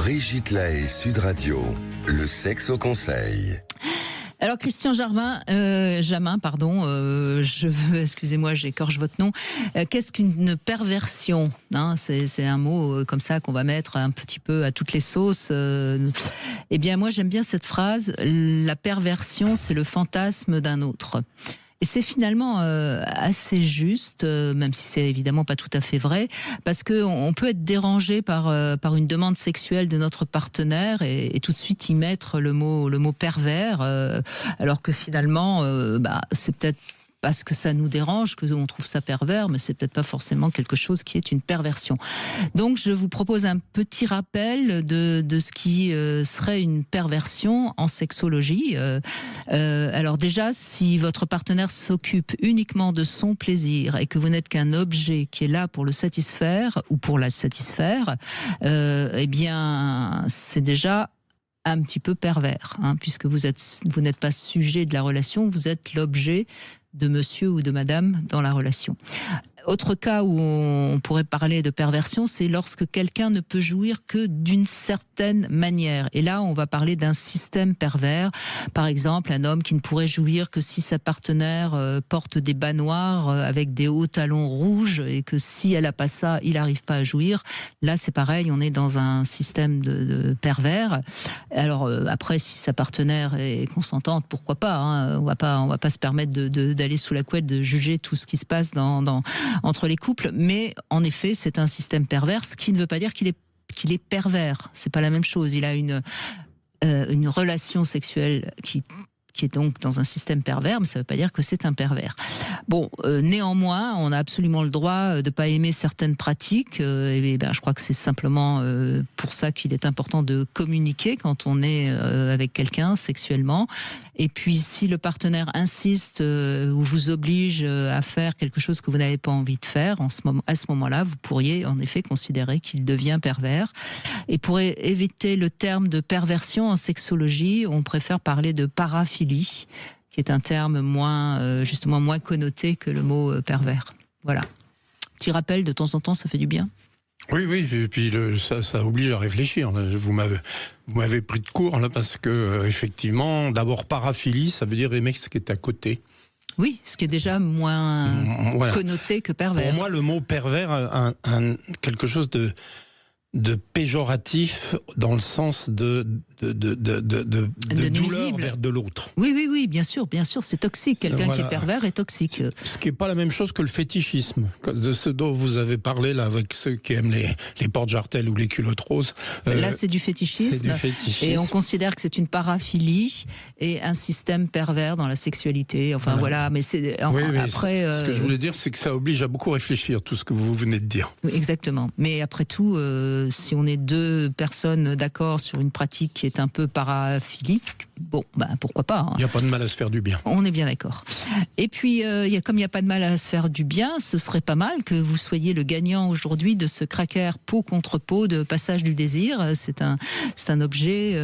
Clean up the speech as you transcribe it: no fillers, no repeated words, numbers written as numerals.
Brigitte Lahaie, Sud Radio, le sexe au conseil. Alors Christian Jamin, excusez-moi, j'écorche votre nom. Qu'est-ce qu'une perversion, c'est un mot comme ça qu'on va mettre un petit peu à toutes les sauces. Eh bien moi j'aime bien cette phrase, la perversion c'est le fantasme d'un autre. Et c'est finalement assez juste, même si c'est évidemment pas tout à fait vrai, parce que on peut être dérangé par une demande sexuelle de notre partenaire et tout de suite y mettre le mot pervers, alors que finalement, c'est peut-être parce que ça nous dérange que on trouve ça pervers, mais c'est peut-être pas forcément quelque chose qui est une perversion. Donc je vous propose un petit rappel de ce qui serait une perversion en sexologie. Alors déjà, si votre partenaire s'occupe uniquement de son plaisir et que vous n'êtes qu'un objet qui est là pour le satisfaire ou pour la satisfaire, eh bien c'est déjà un petit peu pervers, puisque vous n'êtes pas sujet de la relation, vous êtes l'objet de monsieur ou de madame dans la relation. Autre cas où on pourrait parler de perversion, c'est lorsque quelqu'un ne peut jouir que d'une certaine manière. Et là, on va parler d'un système pervers. Par exemple, un homme qui ne pourrait jouir que si sa partenaire porte des bas noirs avec des hauts talons rouges et que si elle a pas ça, il n'arrive pas à jouir. Là, c'est pareil, on est dans un système de pervers. Alors après, si sa partenaire est consentante, pourquoi pas, on va pas se permettre d'aller sous la couette, de juger tout ce qui se passe entre les couples, mais en effet, c'est un système pervers, ce qui ne veut pas dire qu'il est pervers. C'est pas la même chose. Il a une relation sexuelle qui est donc dans un système pervers, mais ça ne veut pas dire que c'est un pervers. Bon, néanmoins, on a absolument le droit de pas aimer certaines pratiques. Je crois que c'est simplement pour ça qu'il est important de communiquer quand on est avec quelqu'un sexuellement. Et puis, si le partenaire insiste ou vous oblige à faire quelque chose que vous n'avez pas envie de faire, à ce moment-là, vous pourriez en effet considérer qu'il devient pervers. Et pour éviter le terme de perversion en sexologie, on préfère parler de paraphilie, qui est un terme moins connoté que le mot pervers. Voilà. Petit rappel, de temps en temps, ça fait du bien. Oui, et puis ça oblige à réfléchir. Vous m'avez pris de court là, parce que effectivement, d'abord paraphilie, ça veut dire aimer ce qui est à côté. Oui, ce qui est déjà moins connoté que pervers. Pour moi, le mot pervers a quelque chose de péjoratif dans le sens de douleur vers de l'autre. Oui, bien sûr, c'est toxique. Quelqu'un qui est pervers est toxique. Ce qui n'est pas la même chose que le fétichisme, de ce dont vous avez parlé là avec ceux qui aiment les porte-jartelles ou les culottes roses. Là, c'est du fétichisme. Et on considère que c'est une paraphilie et un système pervers dans la sexualité. Enfin voilà, mais c'est après. Ce que je voulais dire, c'est que ça oblige à beaucoup réfléchir, tout ce que vous venez de dire. Exactement. Mais après tout, si on est deux personnes d'accord sur une pratique qui est un peu paraphilique, pourquoi pas. Il n'y a pas de mal à se faire du bien. On est bien d'accord. Et puis, comme il n'y a pas de mal à se faire du bien, ce serait pas mal que vous soyez le gagnant aujourd'hui de ce cracker peau contre peau de Passage du désir. C'est un objet